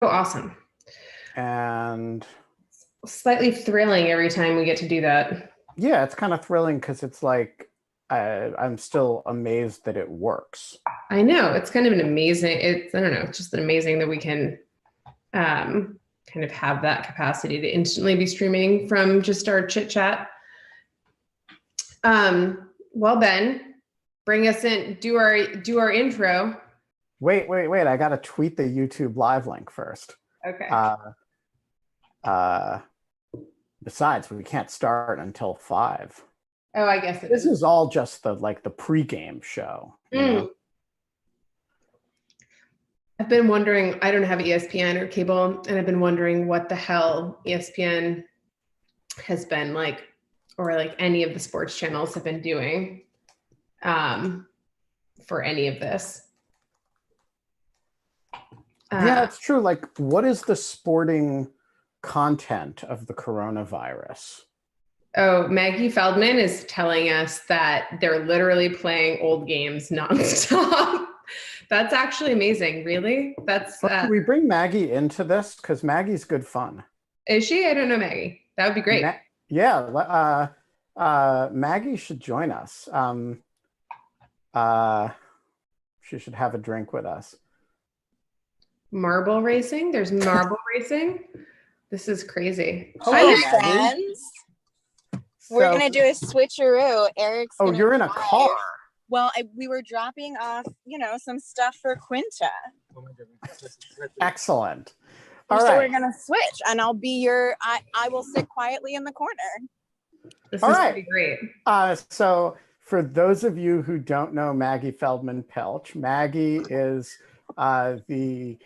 Oh, awesome. And Slightly thrilling every time we get to do that. yeah, it's kind of thrilling because it's like I'm still amazed that it works. I know it's kind of an amazing, I don't know, it's just amazing that we can kind of have that capacity to instantly be streaming from just our chit chat. Well, Ben, bring us in, do our intro. Wait. I got to tweet the YouTube live link first. Okay. Besides, we can't start until 5. Oh, I guess this is all just the pregame show. You know? I've been wondering, I don't have ESPN or cable, and I've been wondering what the hell ESPN has been like, or like any of the sports channels have been doing for any of this. Yeah, it's true. Like, what is the sporting content of the coronavirus? Oh, Maggie Feldman is telling us that they're literally playing old games nonstop. That's actually amazing. Really? That's. Can we bring Maggie into this? Because Maggie's good fun. Is she? I don't know Maggie. That would be great. Maggie should join us. She should have a drink with us. Marble racing? There's marble racing? This is crazy. Hello, friends. We're going to do a switcheroo. Eric's Oh, you're in a car. Well, we were dropping off, some stuff for Quinta. Oh my goodness. Excellent. All right. We're going to switch, and I'll be I will sit quietly in the corner. This is going to be great. So for those of you who don't know Maggie Feldman-Pilch, Maggie is the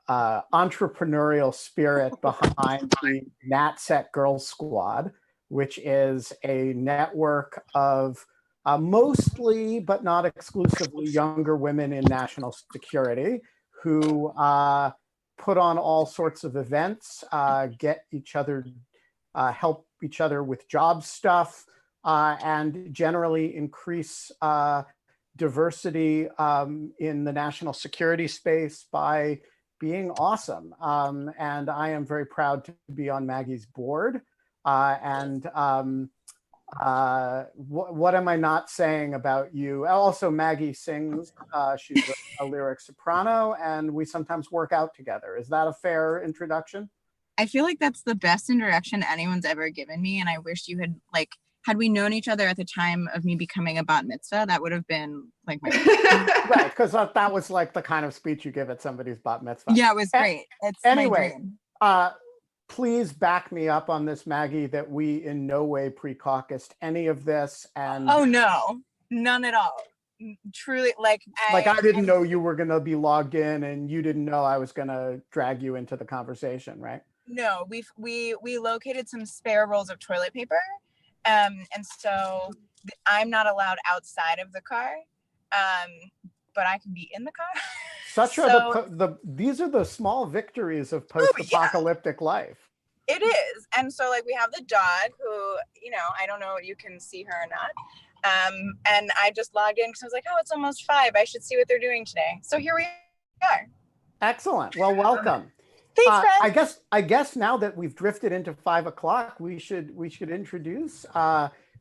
entrepreneurial spirit behind the NatSec Girls Squad, which is a network of mostly, but not exclusively, younger women in national security who put on all sorts of events, get each other, help each other with job stuff, and generally increase diversity in the national security space by being awesome. And I am very proud to be on Maggie's board. What am I not saying about you? Also, Maggie sings. She's a lyric soprano, and we sometimes work out together. Is that a fair introduction? I feel like that's the best introduction anyone's ever given me, and I wish you had we known each other at the time of me becoming a bat mitzvah, that would have been like my right, because that was like the kind of speech you give at somebody's bat mitzvah. Yeah, it was great. It's anyway. Please back me up on this, Maggie, that we in no way pre-caucused any of this. And oh no, none at all. Truly, I didn't know you were going to be logged in, and you didn't know I was going to drag you into the conversation, right? No, we located some spare rolls of toilet paper, and so I'm not allowed outside of the car, but I can be in the car. These are the small victories of post-apocalyptic life. It is. And so we have the dog who, I don't know if you can see her or not. And I just logged in because I was like, oh, it's almost 5. I should see what they're doing today. So here we are. Excellent. Well, welcome. Thanks, friend. I guess now that we've drifted into 5 o'clock, we should introduce.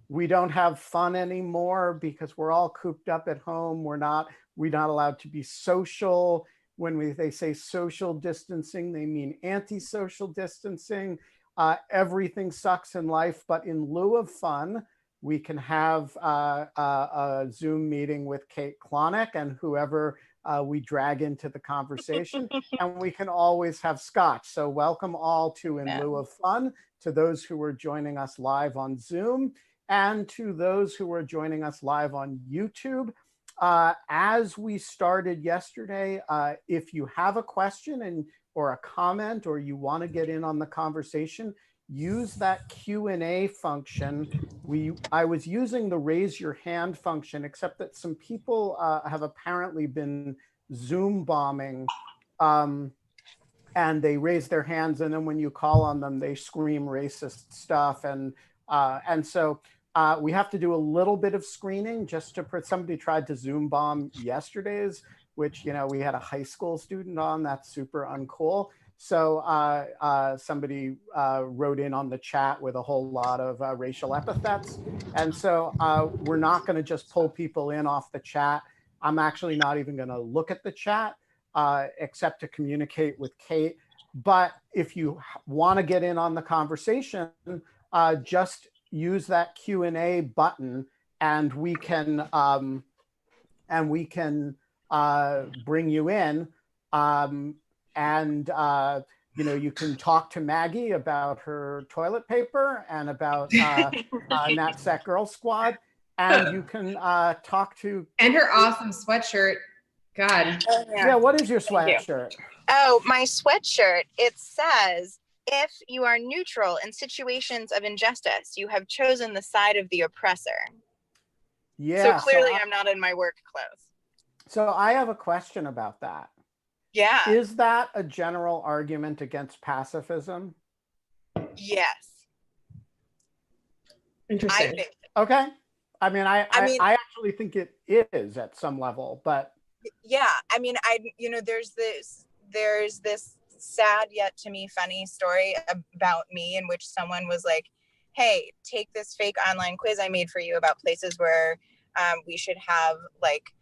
We don't have fun anymore because we're all cooped up at home. We're not allowed to be social. When they say social distancing, they mean anti-social distancing. Everything sucks in life, but in lieu of fun, we can have a Zoom meeting with Kate Klonick and whoever we drag into the conversation, and we can always have scotch. So welcome all to In Lieu of Fun, to those who are joining us live on Zoom, and to those who are joining us live on YouTube. As we started yesterday, if you have a question or a comment, or you want to get in on the conversation, use that Q&A function. I was using the raise your hand function, except that some people have apparently been Zoom bombing, and they raise their hands, and then when you call on them, they scream racist stuff, and so we have to do a little bit of screening. Somebody tried to Zoom bomb yesterday's which, we had a high school student on. That's super uncool. So somebody wrote in on the chat with a whole lot of racial epithets. And so we're not going to just pull people in off the chat. I'm actually not even going to look at the chat except to communicate with Kate. But if you want to get in on the conversation, just use that Q&A button, and we can bring you in. You can talk to Maggie about her toilet paper and about NatSec Girl Squad, and you can talk to and her awesome sweatshirt. God. Yeah, what is your sweatshirt? Oh, my sweatshirt. It says, "If you are neutral in situations of injustice, you have chosen the side of the oppressor." Yeah. So clearly I'm not in my work clothes. So I have a question about that. Yeah. Is that a general argument against pacifism? Yes. Interesting. I think. Okay. I mean, I actually think it is at some level, but yeah, I mean, there's this sad yet to me funny story about me in which someone was like, "Hey, take this fake online quiz I made for you about places where we should have like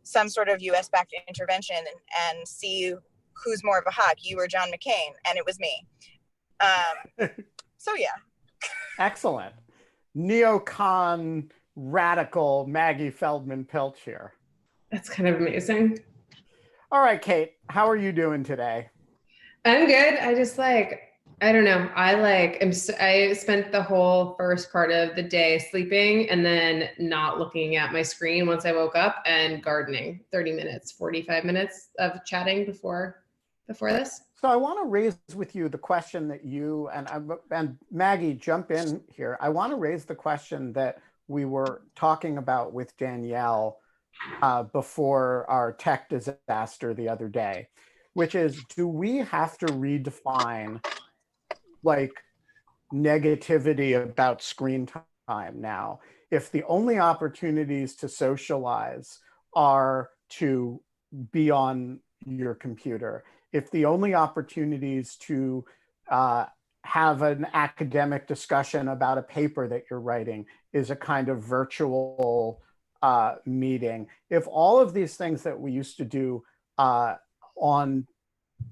some sort of US-backed intervention and see who's more of a hawk, you or John McCain," and it was me. So yeah. Excellent. Neocon radical Maggie Feldman-Pilch here. That's kind of amazing. All right, Kate, how are you doing today? I'm good. I just I don't know. I spent the whole first part of the day sleeping and then not looking at my screen once I woke up, and gardening. 30 minutes, 45 minutes of chatting before this. So I want to raise with you the question that you and Maggie, jump in here. I want to raise the question that we were talking about with Danielle before our tech disaster the other day, which is, do we have to redefine like negativity about screen time now? If the only opportunities to socialize are to be on your computer, if the only opportunities to have an academic discussion about a paper that you're writing is a kind of virtual meeting, if all of these things that we used to do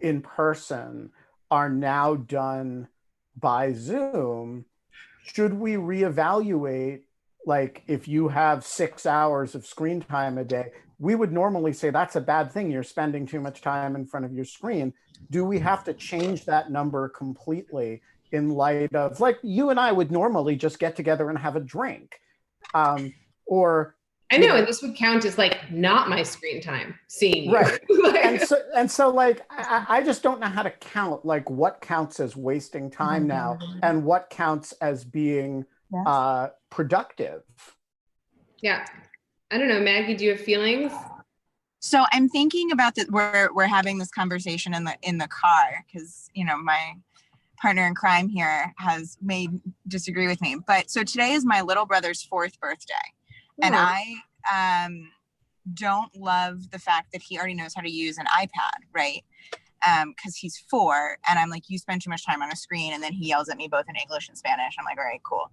in person are now done by Zoom, should we reevaluate, like, if you have 6 hours of screen time a day, we would normally say that's a bad thing, you're spending too much time in front of your screen. Do we have to change that number completely in light of, like, you and I would normally just get together and have a drink? Or I know, and this would count as like not my screen time, seeing you. Right. and so like, I just don't know how to count, like, what counts as wasting time now and what counts as being productive. Yeah. I don't know, Maggie, do you have feelings? So I'm thinking about that. We're having this conversation in the car because, my partner in crime here may disagree with me. But so today is my little brother's 4th birthday. And I don't love the fact that he already knows how to use an iPad, right? Because he's 4, and I'm like, you spend too much time on a screen, and then he yells at me both in English and Spanish. I'm like, all right, cool.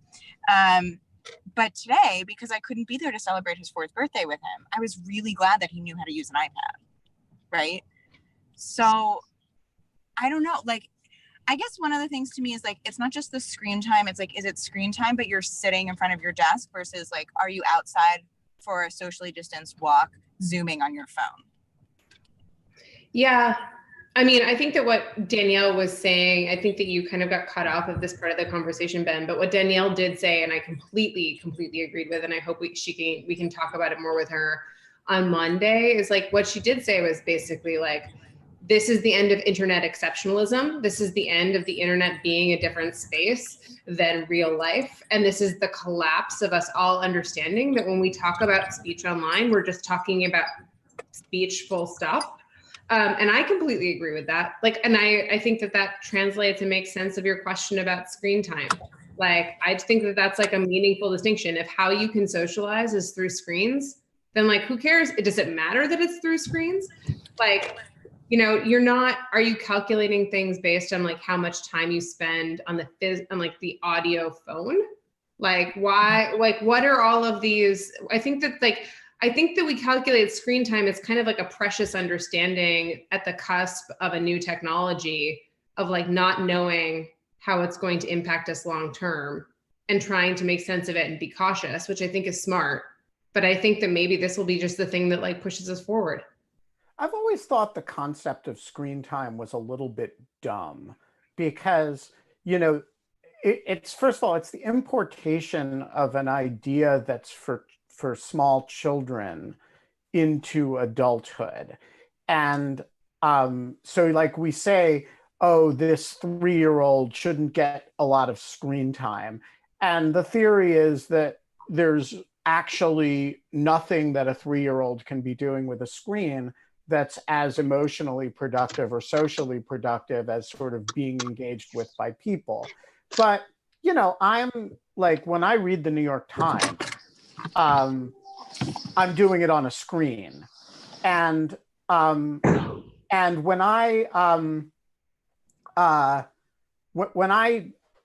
But today, because I couldn't be there to celebrate his 4th birthday with him, I was really glad that he knew how to use an iPad, right? So I don't know, like, I guess one of the things to me is like, it's not just the screen time. It's like, is it screen time, but you're sitting in front of your desk versus like, are you outside for a socially distanced walk, Zooming on your phone? Yeah. I mean, I think that what Danielle was saying, I think that you kind of got cut off of this part of the conversation, Ben, but what Danielle did say, and I completely agreed with, and I hope we can talk about it more with her on Monday, is like, what she did say was basically like, this is the end of internet exceptionalism. This is the end of the internet being a different space than real life. And this is the collapse of us all understanding that when we talk about speech online, we're just talking about speech full stop. And I completely agree with that. Like, and I think that translates and makes sense of your question about screen time. Like, I think that that's like a meaningful distinction. If how you can socialize is through screens, then like, who cares? Does it matter that it's through screens? Like, you know, are you calculating things based on like how much time you spend on on like the audio phone? Like why, like what are all of these? I think that we calculate screen time as kind of like a precious understanding at the cusp of a new technology of like not knowing how it's going to impact us long term and trying to make sense of it and be cautious, which I think is smart. But I think that maybe this will be just the thing that like pushes us forward. I've always thought the concept of screen time was a little bit dumb because, you know, it's first of all, it's the importation of an idea that's for small children into adulthood. And so like we say, oh, this 3-year-old shouldn't get a lot of screen time. And the theory is that there's actually nothing that a 3-year-old can be doing with a screen that's as emotionally productive or socially productive as sort of being engaged with by people. But, you know, I'm like, when I read the New York Times, I'm doing it on a screen. And when I,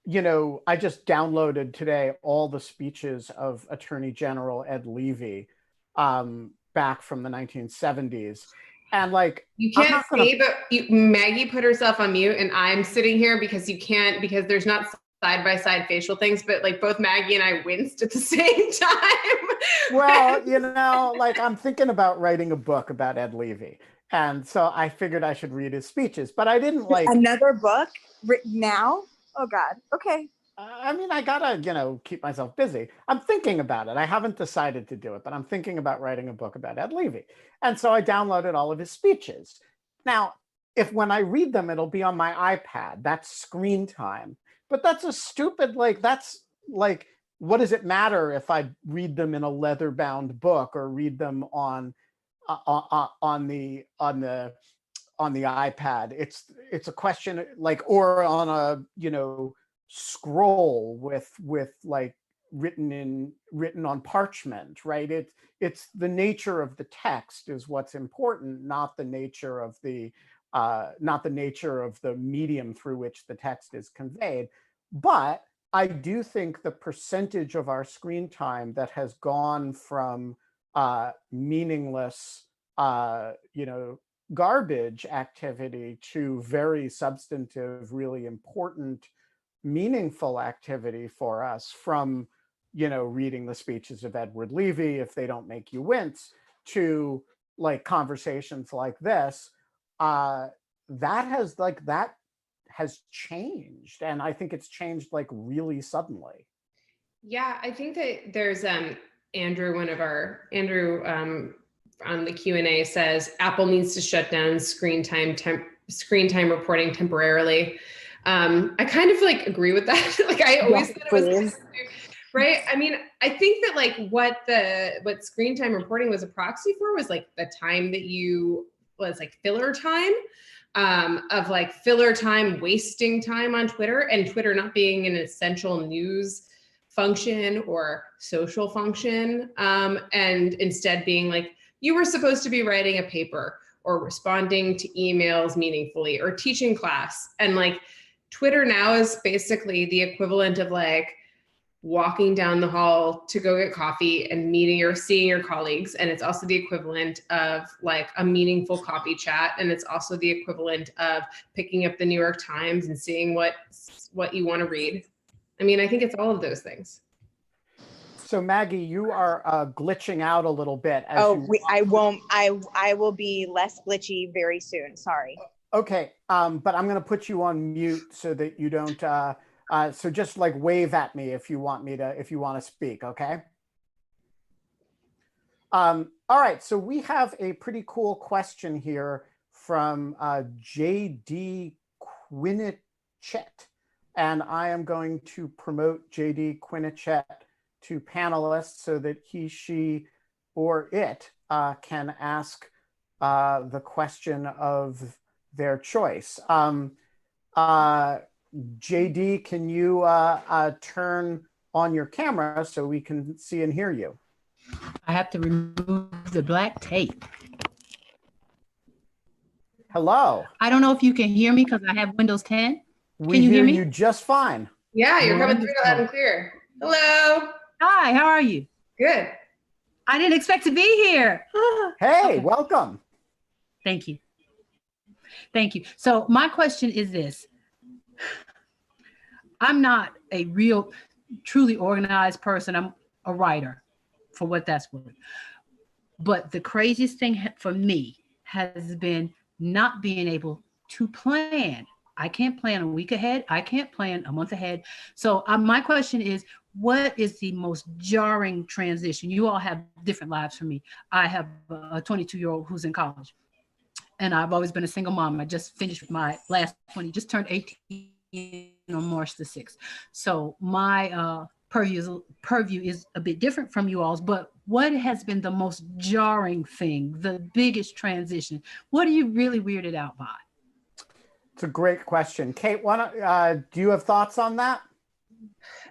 you know, I just downloaded today all the speeches of Attorney General Ed Levy back from the 1970s. And like, you can't see, but Maggie put herself on mute and I'm sitting here because you can't, because there's not side-by-side facial things, but like both Maggie and I winced at the same time. Well, you know, like I'm thinking about writing a book about Ed Levy. And so I figured I should read his speeches, but I didn't like... Another book written now? Oh God, okay. I mean, I gotta, you know, keep myself busy. I'm thinking about it. I haven't decided to do it, but I'm thinking about writing a book about Ed Levy. And so I downloaded all of his speeches. Now, when I read them, it'll be on my iPad. That's screen time. But that's a stupid, like, that's like, what does it matter if I read them in a leather-bound book or read them on the iPad? It's a question, like, or on a, you know, scroll with like written on parchment, right? It's the nature of the text is what's important, not the nature of the medium through which the text is conveyed. But I do think the percentage of our screen time that has gone from meaningless, you know, garbage activity to very substantive, really important, meaningful activity for us, from, you know, reading the speeches of Edward Levy, if they don't make you wince, to like conversations like this, that has changed. And I think it's changed like really suddenly. Yeah, I think that there's Andrew on the Q&A says Apple needs to shut down screen time reporting temporarily. I kind of like agree with that. Like I always thought it was right. I mean, I think that like what screen time reporting was a proxy for was like the time that was like filler time, of like filler time, wasting time on Twitter, and Twitter not being an essential news function or social function, and instead being like, you were supposed to be writing a paper or responding to emails meaningfully or teaching class. And like Twitter now is basically the equivalent of like walking down the hall to go get coffee and meeting or seeing your colleagues. And it's also the equivalent of like a meaningful coffee chat. And it's also the equivalent of picking up the New York Times and seeing what you want to read. I mean, I think it's all of those things. So Maggie, you are glitching out a little bit. I will be less glitchy very soon. Sorry. Okay, but I'm going to put you on mute so that you don't. So just like wave at me if you want to speak. Okay. All right. So we have a pretty cool question here from JD Quinichet, and I am going to promote JD Quinichet to panelists so that he, she, or it can ask the question of their choice. JD, can you turn on your camera so we can see and hear you? I have to remove the black tape. Hello. I don't know if you can hear me because I have Windows 10. We Can you hear me? you just fine. Yeah, you're coming through Wonderful. loud and clear. Hello. Hi, how are you? Good. I didn't expect to be here. Hey, Okay. welcome. Thank you. Thank you. So my question is this. I'm not a real, truly organized person. I'm a writer, for what that's worth. But the craziest thing for me has been not being able to plan. I can't plan a week ahead. I can't plan a month ahead. So my question is, what is the most jarring transition? You all have different lives from me. I have a 22-year-old who's in college, and I've always been a single mom. I just finished with my last 20, just turned 18 on March the 6th. So my purview is a bit different from you all's, but what has been the most jarring thing, the biggest transition? What are you really weirded out by? It's a great question. Kate, do you have thoughts on that?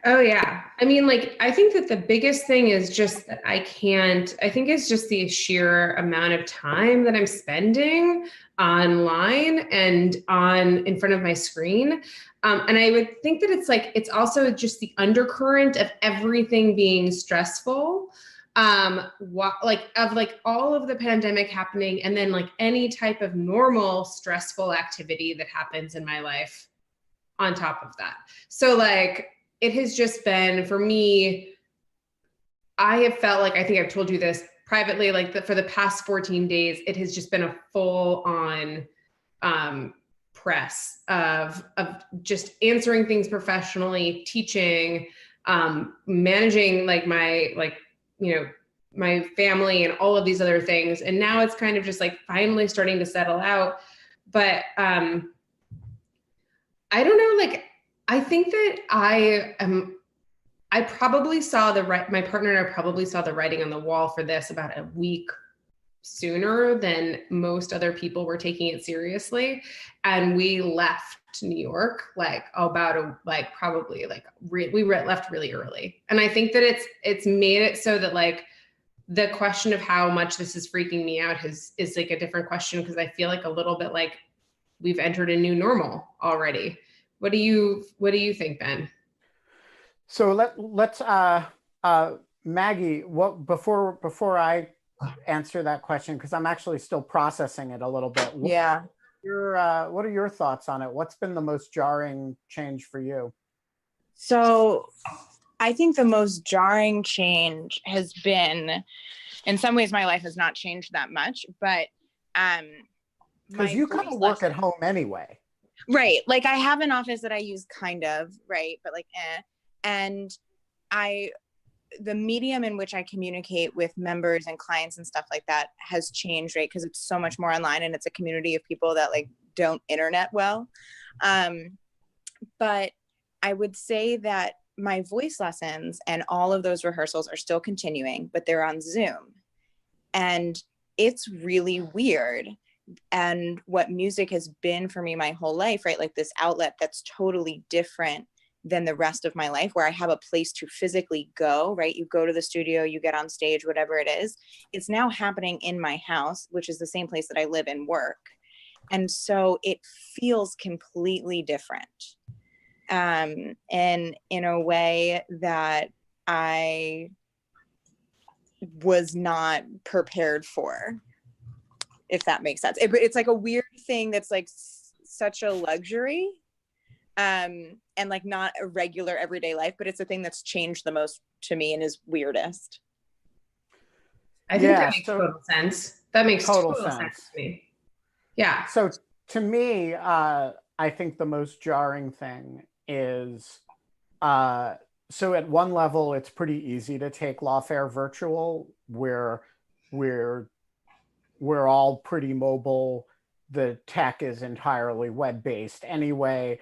Oh yeah. I mean, like, I think that the biggest thing is just that I think it's just the sheer amount of time that I'm spending online and in front of my screen. And I would think that it's also just the undercurrent of everything being stressful. Of all of the pandemic happening, and then like any type of normal stressful activity that happens in my life on top of that. So like, it has just been, for me, I have felt like, I think I've told you this privately, like for the past 14 days, it has just been a full on press of just answering things professionally, teaching, managing like my family and all of these other things. And now it's kind of just like finally starting to settle out. But I don't know, like, I think that I probably saw my partner and I probably saw the writing on the wall for this about a week sooner than most other people were taking it seriously. And we left New York like we left really early. And I think that it's made it so that like the question of how much this is freaking me out is like a different question, because I feel like a little bit like we've entered a new normal already. What do you think, Ben? So let's Maggie, before I answer that question, because I'm actually still processing it a little bit. Yeah. What are your thoughts on it? What's been the most jarring change for you? So I think the most jarring change has been, in some ways my life has not changed that much, but because you kind of work at home anyway. Right. Like I have an office that I use kind of, right, but like and the medium in which I communicate with members and clients and stuff like that has changed, right? Because it's so much more online and it's a community of people that like don't internet well. But I would say that my voice lessons and all of those rehearsals are still continuing, but they're on Zoom. And it's really weird. And what music has been for me my whole life, right? Like this outlet that's totally different than the rest of my life, where I have a place to physically go, right? You go to the studio, you get on stage, whatever it is. It's now happening in my house, which is the same place that I live and work. And so it feels completely different. And in a way that I was not prepared for, if that makes sense. It's like a weird thing that's like such a luxury, and like not a regular everyday life, but it's the thing that's changed the most to me and is weirdest. I think that makes total sense. That makes total sense to me. Yeah. So to me, I think the most jarring thing is, so at one level, it's pretty easy to take Lawfare virtual, where we're all pretty mobile. The tech is entirely web-based anyway.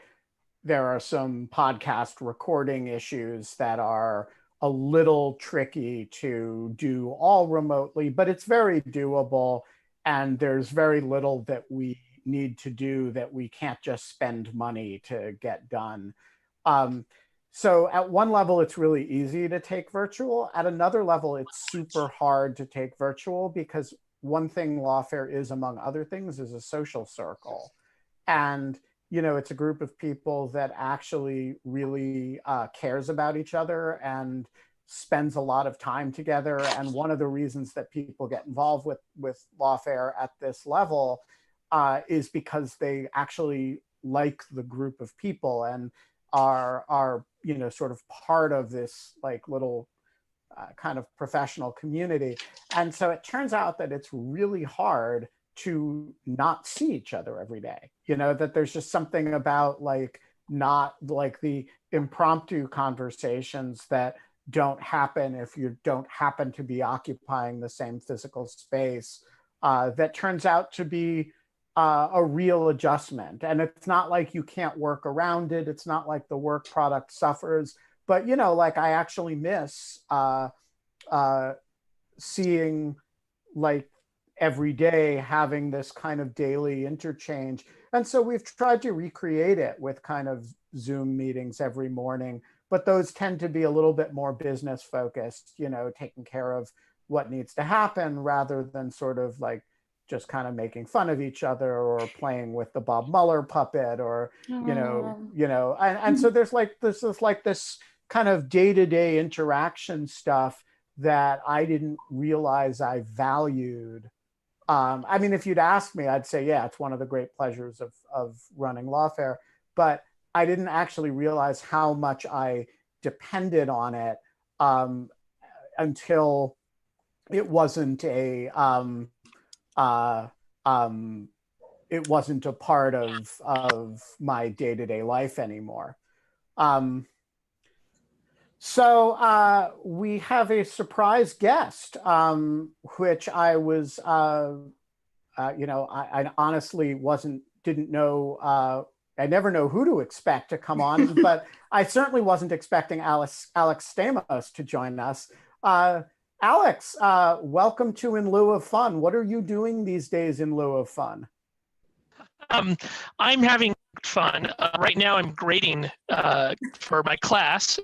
There are some podcast recording issues that are a little tricky to do all remotely, but it's very doable. And there's very little that we need to do that we can't just spend money to get done. So at one level, it's really easy to take virtual. At another level, it's super hard to take virtual because one thing Lawfare is, among other things, is a social circle. And, you know, it's a group of people that actually really cares about each other and spends a lot of time together. And one of the reasons that people get involved with Lawfare at this level is because they actually like the group of people and are you know, sort of part of this like little kind of professional community. And so it turns out that it's really hard to not see each other every day. You know, that there's just something about like not like the impromptu conversations that don't happen if you don't happen to be occupying the same physical space, that turns out to be a real adjustment. And it's not like you can't work around it. It's not like the work product suffers. But, you know, like I actually miss seeing like every day having this kind of daily interchange. And so we've tried to recreate it with kind of Zoom meetings every morning, but those tend to be a little bit more business focused, you know, taking care of what needs to happen rather than sort of like just kind of making fun of each other or playing with the Bob Mueller puppet or, and so there's this kind of day-to-day interaction stuff that I didn't realize I valued. I mean, if you'd asked me, I'd say, yeah, it's one of the great pleasures of running Lawfare, but I didn't actually realize how much I depended on it until it wasn't a part of my day-to-day life anymore. So we have a surprise guest, which I was, I honestly didn't know. I never know who to expect to come on, but I certainly wasn't expecting Alex Stamos to join us. Alex, welcome to In Lieu of Fun. What are you doing these days in lieu of fun? I'm having fun. Right now I'm grading for my class.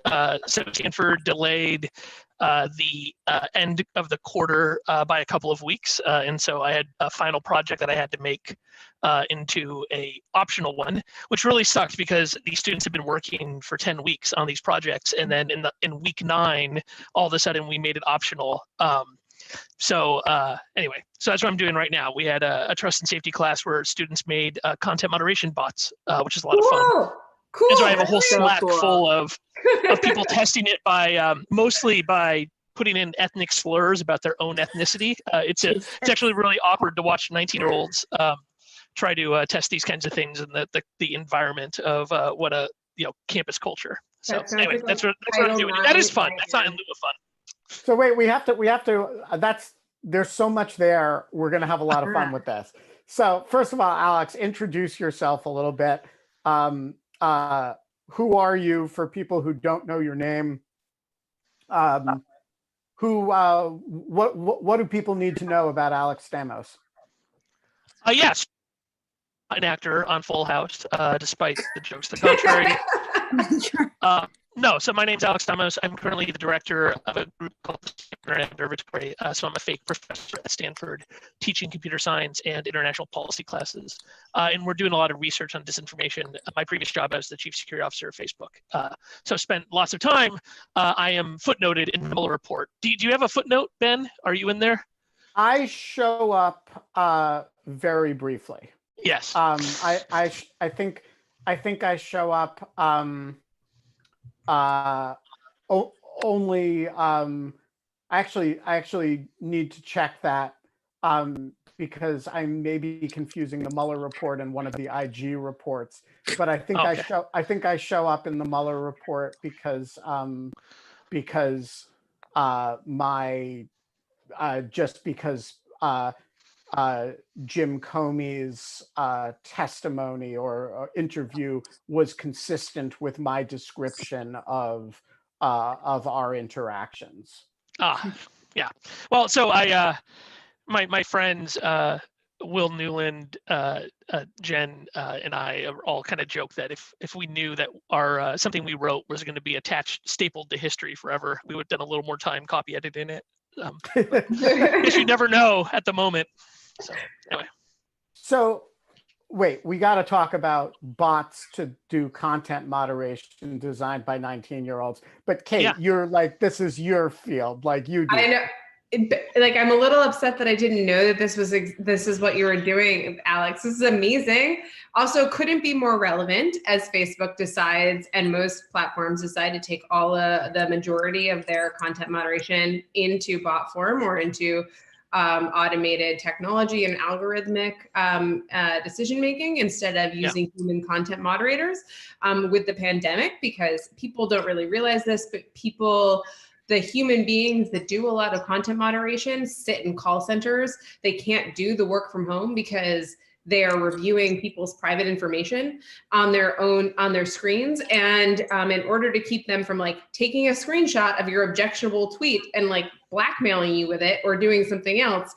So Stanford delayed the end of the quarter by a couple of weeks. And so I had a final project that I had to make into a optional one, which really sucked because these students have been working for 10 weeks on these projects. And then in week 9, all of a sudden we made it optional. So anyway, so that's what I'm doing right now. We had a trust and safety class where students made content moderation bots, which is a lot of fun. Cool. And so I have a whole Slack full of people testing it by mostly by putting in ethnic slurs about their own ethnicity. It's actually really awkward to watch 19-year-olds try to test these kinds of things in the environment of what a campus culture. So anyway, that's what I'm doing. That is fun. That's not in lieu of fun. So wait, we have to, there's so much there. We're going to have a lot of fun with this. So first of all, Alex, introduce yourself a little bit. Who are you for people who don't know your name? What do people need to know about Alex Stamos? Yes, an actor on Full House, despite the jokes to the contrary. No, so my name's Alex Stamos. I'm currently the director of a group called the Internet Observatory. So I'm a fake professor at Stanford teaching computer science and international policy classes. And we're doing a lot of research on disinformation. My previous job, I was the chief security officer of Facebook. So spent lots of time. I am footnoted in the Mueller report. Do you have a footnote, Ben? Are you in there? I show up very briefly. Yes. I think I show up only I actually need to check that because I may be confusing the Mueller report and one of the IG reports, but I think I show up in the Mueller report because Jim Comey's testimony or interview was consistent with my description of our interactions. Yeah. Well, so my friends Will Newland, Jen, and I all kind of joke that if we knew that our something we wrote was going to be attached, stapled to history forever, we would have done a little more time copy editing it. I guess you never know at the moment. So anyway. So wait, we got to talk about bots to do content moderation designed by 19-year-olds. But Kate, you're like, this is your field, like you do. I know. Like, I'm a little upset that I didn't know that this is what you were doing, Alex. This is amazing. Also, couldn't be more relevant as Facebook decides, and most platforms decide to take all the majority of their content moderation into bot form or into automated technology and algorithmic decision making instead of using human content moderators with the pandemic, because people don't really realize this, but the human beings that do a lot of content moderation sit in call centers. They can't do the work from home because they are reviewing people's private information on their screens. And in order to keep them from like taking a screenshot of your objectionable tweet and like blackmailing you with it or doing something else,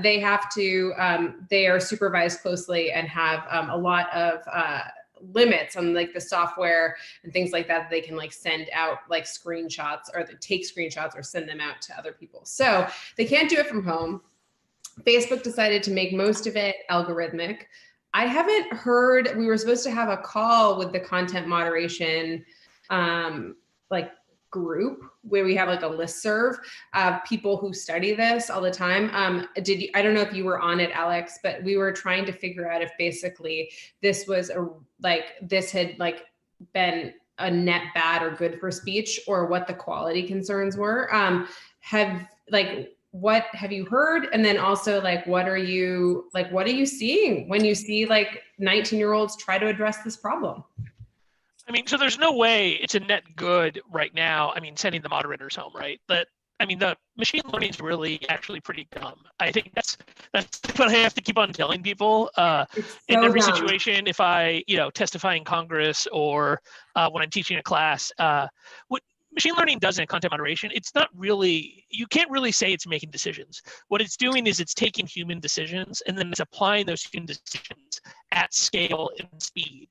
they are supervised closely and have a lot of limits on like the software and things like that they can like send out like screenshots or take screenshots or send them out to other people. So they can't do it from home. Facebook decided to make most of it algorithmic. I haven't heard, we were supposed to have a call with the content moderation like group where we have like a listserv of people who study this all the time. I don't know if you were on it, Alex, but we were trying to figure out if basically this was this had like been a net bad or good for speech, or what the quality concerns were. What have you heard? And then also what are you seeing when you see like 19-year-olds try to address this problem? I mean, so there's no way it's a net good right now. I mean, sending the moderators home, right? But I mean, the machine learning is really actually pretty dumb. I think that's what I have to keep on telling people. In every situation, if I, testify in Congress or when I'm teaching a class, what machine learning does in content moderation, it's not really, you can't really say it's making decisions. What it's doing is it's taking human decisions and then it's applying those human decisions at scale and speed.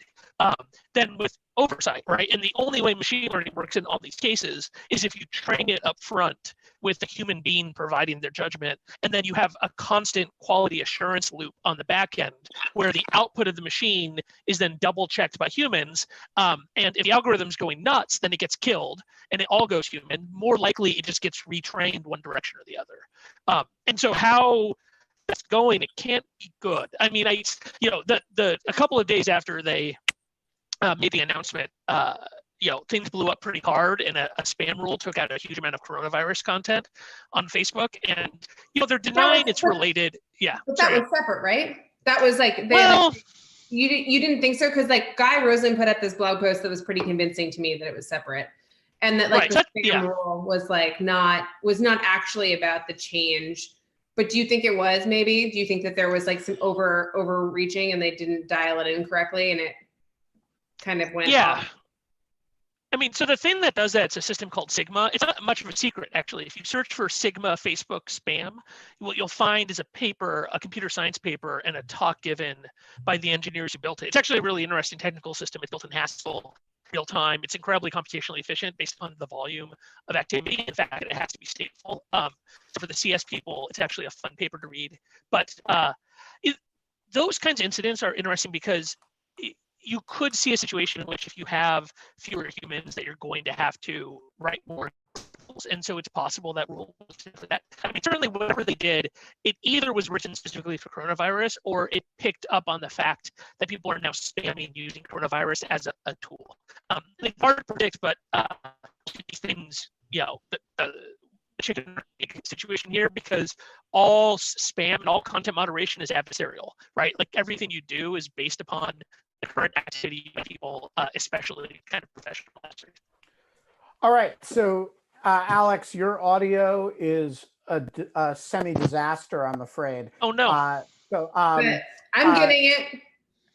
Then with oversight, right? And the only way machine learning works in all these cases is if you train it up front with the human being providing their judgment, and then you have a constant quality assurance loop on the back end where the output of the machine is then double checked by humans. And if the algorithm's going nuts, then it gets killed and it all goes human. More likely, it just gets retrained one direction or the other. And so how that's going, it can't be good. I mean, a couple of days after they made the announcement, things blew up pretty hard, and a spam rule took out a huge amount of coronavirus content on Facebook, and they're denying it's related. Yeah, but that was separate, right? That was you didn't think so, because Guy Rosen put up this blog post that was pretty convincing to me that it was separate, and that the spam rule was not actually about the change. But do you think it was? Maybe do you think that there was some overreaching and they didn't dial it in correctly and it kind of went off? I mean, so the thing that does that, it's a system called Sigma. It's not much of a secret, actually. If you search for Sigma Facebook spam, what you'll find is a paper, a computer science paper, and a talk given by the engineers who built it. It's actually a really interesting technical system. It's built in Haskell, real time. It's incredibly computationally efficient based on the volume of activity. In fact, it has to be stateful. So for the CS people, it's actually a fun paper to read. But those kinds of incidents are interesting because you could see a situation in which if you have fewer humans that you're going to have to write more rules. And so it's possible that rule was simply that. I mean, certainly whatever they did, it either was written specifically for coronavirus or it picked up on the fact that people are now spamming using coronavirus as a tool. It's hard to predict, but these things, the chicken situation here, because all spam and all content moderation is adversarial, right? Everything you do is based upon the current activity by people, especially kind of professional actors. All right, so Alex, your audio is a semi-disaster, I'm afraid. Oh no! I'm getting it.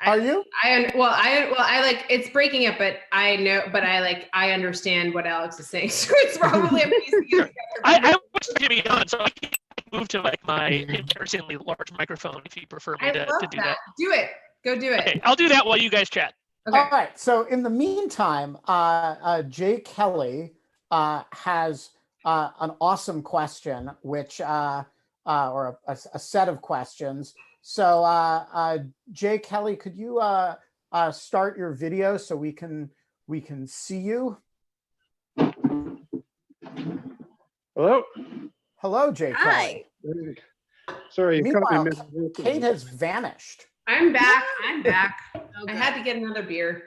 Are you? I it's breaking up, but I understand what Alex is saying. So it's probably a piece of I was to be on, so I move to like my embarrassingly large microphone if you prefer me I to love do that. Do it. Go do it. Okay, I'll do that while you guys chat. Okay. All right. So in the meantime, Jay Kelly has an awesome question, which or a set of questions. So Jay Kelly, could you start your video so we can see you? Hello. Hello, Jay Hi. Kelly. Sorry, you caught me Meanwhile, mid- Kate has vanished. I'm back. I'm back. Okay. I had to get another beer.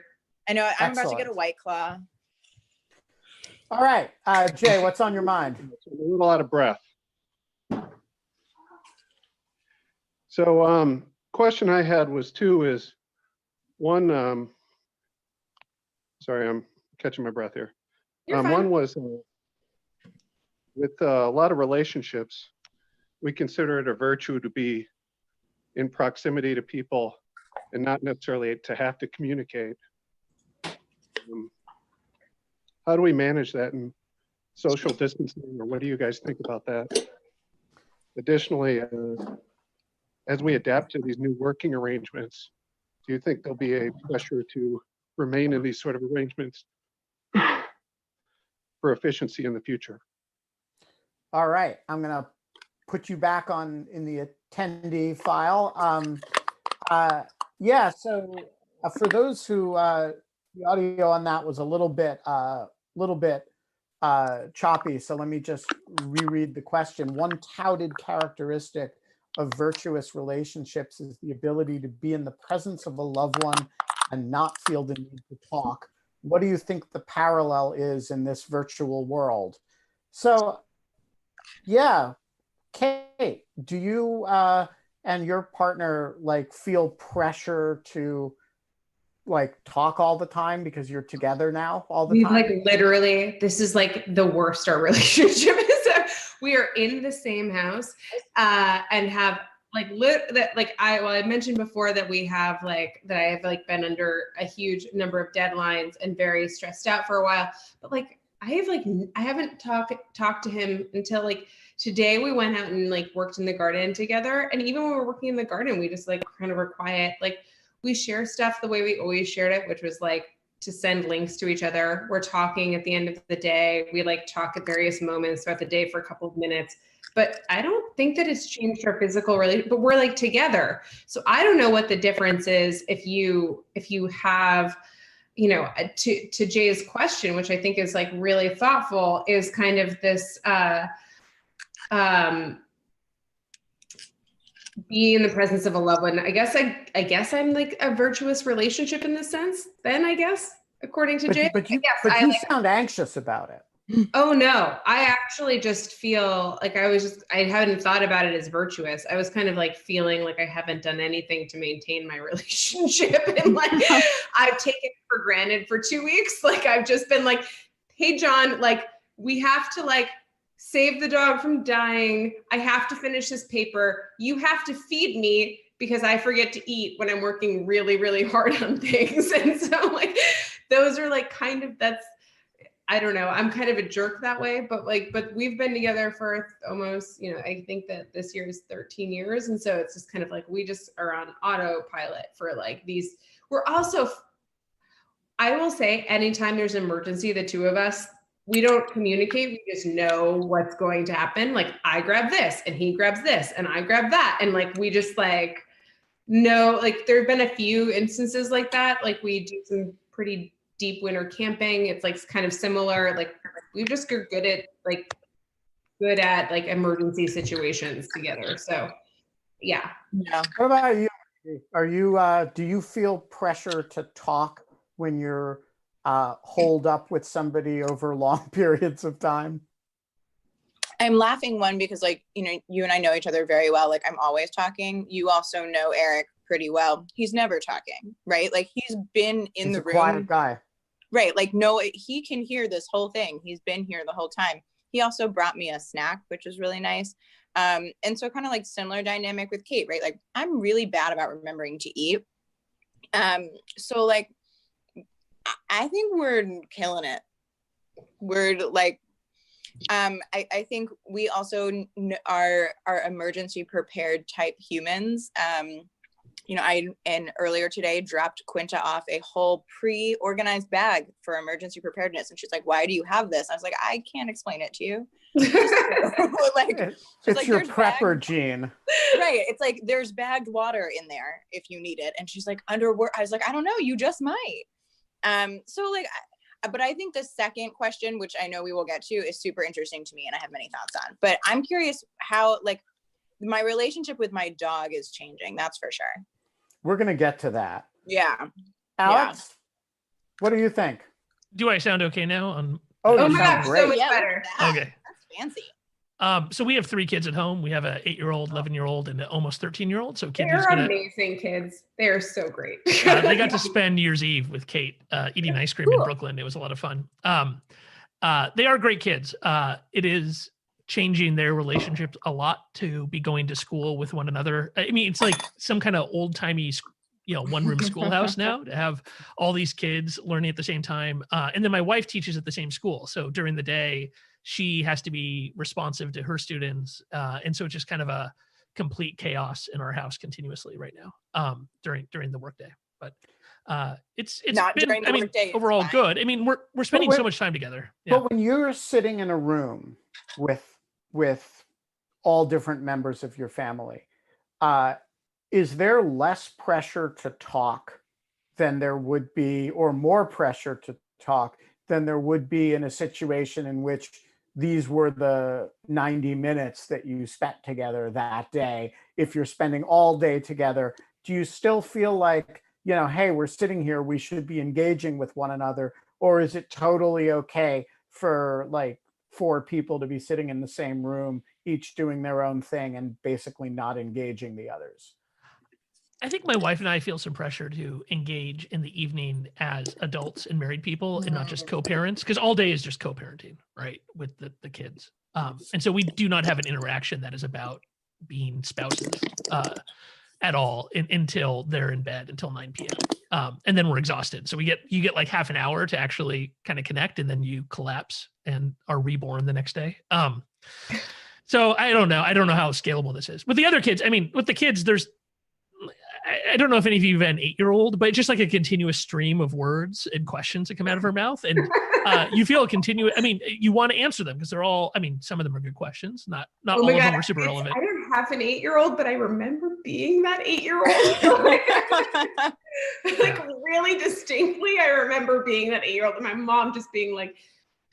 I know I'm about to get a Excellent. White Claw. All right, Jay, what's on your mind? I'm a little out of breath. So, question I had was two. Is one? Sorry, I'm catching my breath here. You're fine. One was with a lot of relationships, we consider it a virtue to be in proximity to people and not necessarily to have to communicate. How do we manage that in social distancing, or what do you guys think about that? Additionally, as we adapt to these new working arrangements, do you think there'll be a pressure to remain in these sort of arrangements for efficiency in the future? All right, I'm gonna put you back on in the attendee file. Yeah, so for those who the audio on that was a little bit choppy, so let me just reread the question. One touted characteristic of virtuous relationships is the ability to be in the presence of a loved one and not feel the need to talk. What do you think the parallel is in this virtual world? So, yeah, Kate, do you and your partner like feel pressure to like talk all the time because you're together now all the time? Like literally, this is like the worst our relationship is. We are in the same house and have I mentioned before that we have like that I have like been under a huge number of deadlines and very stressed out for a while. But like I haven't talked to him until like today. We went out and like worked in the garden together, and even when we're working in the garden, we just like kind of were quiet. Like we share stuff the way we always shared it, which was like to send links to each other. We're talking at the end of the day. We like talk at various moments throughout the day for a couple of minutes. But I don't think that it's changed our physical relationship, but we're like together. So I don't know what the difference is if you have, you know, to Jay's question, which I think is like really thoughtful, is kind of this be in the presence of a loved one. I guess I'm like a virtuous relationship in this sense, then I guess, according to Jay. But you like, sound anxious about it. Oh no, I actually just feel like I hadn't thought about it as virtuous. I was kind of like feeling like I haven't done anything to maintain my relationship. And like I've taken it for granted for 2 weeks. Like I've just been like, hey John, like we have to like save the dog from dying. I have to finish this paper. You have to feed me because I forget to eat when I'm working really, really hard on things. And so like those are like kind of I don't know. I'm kind of a jerk that way, but we've been together for almost, you know, I think that this year is 13 years. And so it's just kind of like, we just are on autopilot for like these. We're also, I will say anytime there's an emergency, the two of us, we don't communicate. We just know what's going to happen. Like I grab this and he grabs this and I grab that. And like, we just like, know, like there've been a few instances like that. Like we do some pretty deep winter camping. It's like kind of similar. Like we just get good at like emergency situations together. So yeah. Yeah. What about you? Are you do you feel pressure to talk when you're holed up with somebody over long periods of time? I'm laughing one because like, you know, you and I know each other very well. Like I'm always talking. You also know Eric pretty well. He's never talking, right? Like he's been in He's the a room. quiet guy. Right. Like, no, he can hear this whole thing. He's been here the whole time. He also brought me a snack, which is really nice. And so kind of like similar dynamic with Kate, right? Like I'm really bad about remembering to eat. So like, I think we're killing it. We're like, I think we also are emergency prepared type humans. You know, and earlier today dropped Quinta off a whole pre-organized bag for emergency preparedness. And she's like, why do you have this? I was like, I can't explain it to you. Like, it's like, your prepper gene. Right. It's like, there's bagged water in there if you need it. And she's like, underwear. I was like, I don't know, you just might. So like, but I think the second question, which I know we will get to, is super interesting to me and I have many thoughts on. But I'm curious how, like, my relationship with my dog is changing. That's for sure. We're going to get to that. Yeah. Alex, what do you think? Do I sound okay now? Oh my gosh, great. so much better. Okay. That's fancy. So we have 3 kids at home. We have a 8-year-old, 11-year-old, and an almost 13-year-old. So Kid is They're amazing kids. They're so great. they got to spend New Year's Eve with Kate eating ice cream in Brooklyn. It was a lot of fun. They are great kids. It is changing their relationships a lot to be going to school with one another. I mean, it's like some kind of old timey, one-room schoolhouse now to have all these kids learning at the same time. And then my wife teaches at the same school. So during the day, she has to be responsive to her students. And so it's just kind of a complete chaos in our house continuously right now during the workday. But it's Not been, during the workday, overall good. I mean, we're spending so much time together. Yeah. But when you're sitting in a room with all different members of your family, is there less pressure to talk than there would be, or more pressure to talk than there would be in a situation in which these were the 90 minutes that you spent together that day? If you're spending all day together, do you still feel like, hey, we're sitting here, we should be engaging with one another? Or is it totally okay for like 4 people to be sitting in the same room, each doing their own thing and basically not engaging the others? I think my wife and I feel some pressure to engage in the evening as adults and married people and not just co-parents, because all day is just co-parenting, right, with the kids. And so we do not have an interaction that is about being spouses at all until they're in bed until 9 p.m. And then we're exhausted. So you get like half an hour to actually kind of connect, and then you collapse and are reborn the next day. So I don't know. I don't know how scalable this is. With the other kids, I mean, with the kids, I don't know if any of you have an 8-year-old, but it's just like a continuous stream of words and questions that come out of her mouth. And you feel a continuous, I mean, you want to answer them because they're all, I mean, some of them are good questions. Not all of them are super relevant. I don't have an 8-year-old, but I remember being that 8-year-old. Like really distinctly, I remember being that 8-year-old and my mom just being like,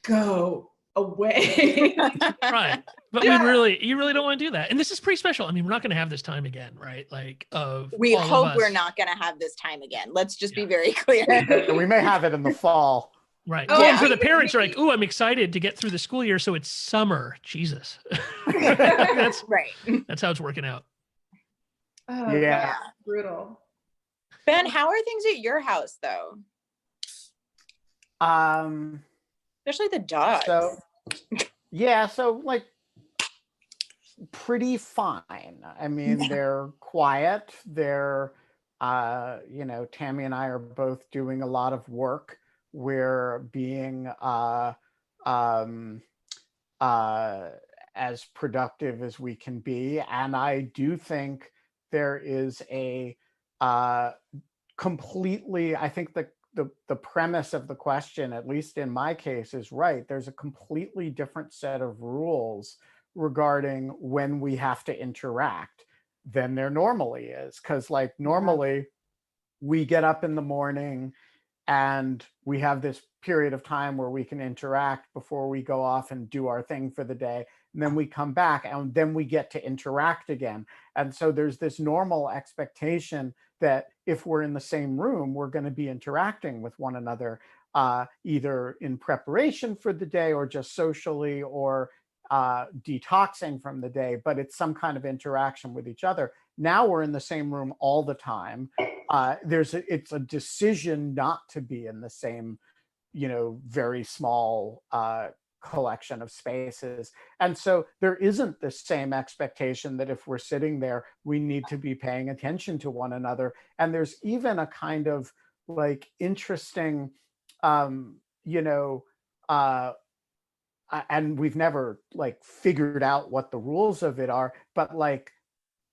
go away. Right. But you really don't want to do that. And this is pretty special. I mean, we're not going to have this time again, right? Like we hope we're not going to have this time again. Let's just be very clear. We may have it in the fall. Right. Oh, and for the parents are like, oh, I'm excited to get through the school year. So it's summer. Jesus. That's right. That's how it's working out. Oh, yeah. Brutal. Ben, how are things at your house though? Especially the dogs. So like pretty fine. I mean, they're quiet. They're, Tammy and I are both doing a lot of work. We're being as productive as we can be. And I do think there is a completely, I think the premise of the question, at least in my case, is right. There's a completely different set of rules regarding when we have to interact than there normally is. Because like normally we get up in the morning and we have this period of time where we can interact before we go off and do our thing for the day. And then we come back and then we get to interact again. And so there's this normal expectation that if we're in the same room, we're going to be interacting with one another, either in preparation for the day or just socially or detoxing from the day, but it's some kind of interaction with each other. Now we're in the same room all the time. It's a decision not to be in the same, very small collection of spaces. And so there isn't the same expectation that if we're sitting there, we need to be paying attention to one another. And there's even a kind of like interesting, and we've never like figured out what the rules of it are, but like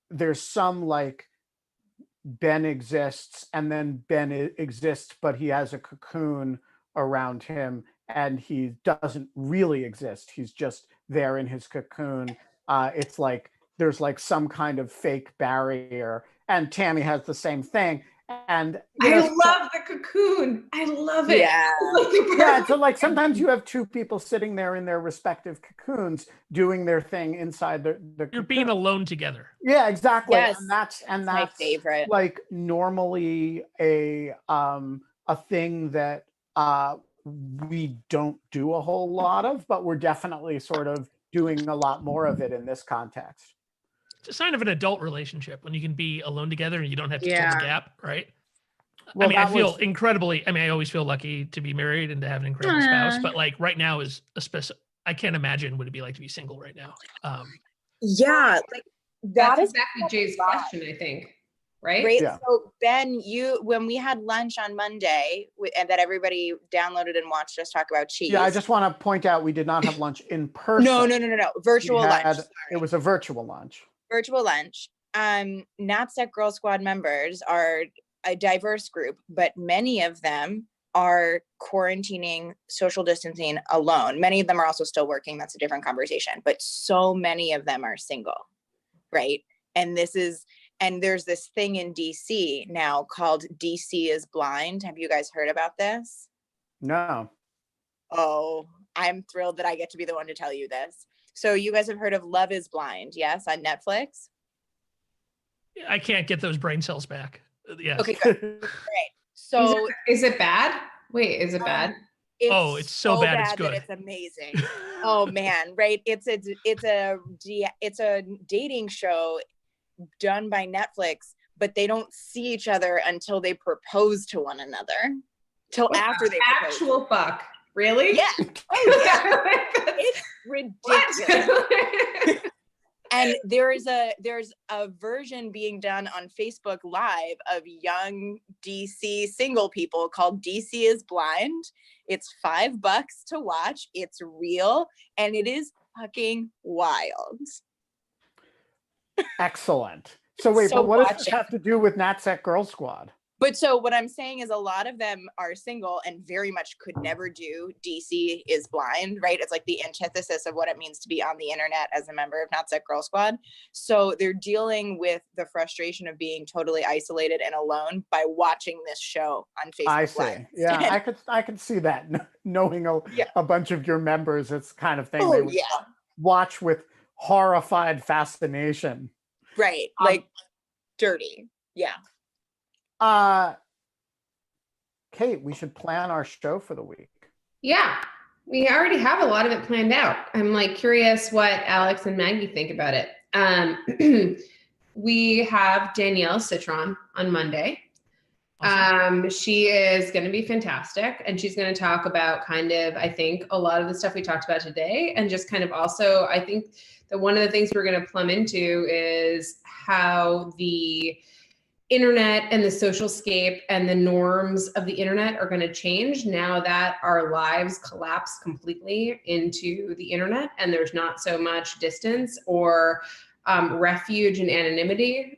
there's some like Ben exists and then Ben exists, but he has a cocoon around him and he doesn't really exist. He's just there in his cocoon. It's like there's like some kind of fake barrier, and Tammy has the same thing. And I love the cocoon. I love it. Yeah. Yeah, so like sometimes you have two people sitting there in their respective cocoons doing their thing inside the You're cocoon. being alone together. Yeah, exactly. Yes. And that's My favorite. like normally a thing that we don't do a whole lot of, but we're definitely sort of doing a lot more of it in this context. It's a sign of an adult relationship when you can be alone together and you don't have to fill Yeah. the gap, right? Well, I mean, I that feel was- incredibly, I mean, I always feel lucky to be married and to have an incredible spouse, but like right now is a special, I can't imagine what it'd be like to be single right now. Yeah, like That's that is exactly Jay's question, I think. Right? Right. Yeah. So Ben, when we had lunch on Monday and that everybody downloaded and watched us talk about cheese. Yeah, I just want to point out we did not have lunch in person. No. Virtual We lunch. had- Sorry. It was a virtual lunch. Virtual lunch. NatSec Girl Squad members are a diverse group, but many of them are quarantining, social distancing alone. Many of them are also still working. That's a different conversation, but so many of them are single, right? And there's this thing in DC now called DC is Blind. Have you guys heard about this? No. Oh, I'm thrilled that I get to be the one to tell you this. So you guys have heard of Love is Blind, yes, on Netflix? I can't get those brain cells back. Yes. Okay, good. Great. So Is it bad? Wait, is it bad? It's so bad it's good. that it's amazing. Oh man, right? It's a dating show done by Netflix, but they don't see each other until they propose to one another. Till after they propose. Actual fuck. Really? Yeah. Oh yeah. It's ridiculous. And there's a version being done on Facebook Live of young DC single people called DC is Blind. It's $5 to watch. It's real and it is fucking wild. Excellent. So wait, So but what does watch this it. have to do with NatSec Girl Squad? But so what I'm saying is a lot of them are single and very much could never do DC is Blind, right? It's like the antithesis of what it means to be on the internet as a member of NatSec Girl Squad. So they're dealing with the frustration of being totally isolated and alone by watching this show on Facebook I see. Live. Yeah, I could see that. Knowing a bunch of your members, it's the kind of thing they would watch with horrified fascination. Right. Like dirty. Yeah. Kate, we should plan our show for the week. Yeah. We already have a lot of it planned out. I'm like curious what Alex and Maggie think about it. We have Danielle Citron on Monday. Awesome. She is going to be fantastic. And she's going to talk about kind of, I think, a lot of the stuff we talked about today. And just kind of also, I think that one of the things we're going to plumb into is how the internet and the social scape and the norms of the internet are going to change now that our lives collapse completely into the internet and there's not so much distance or refuge and anonymity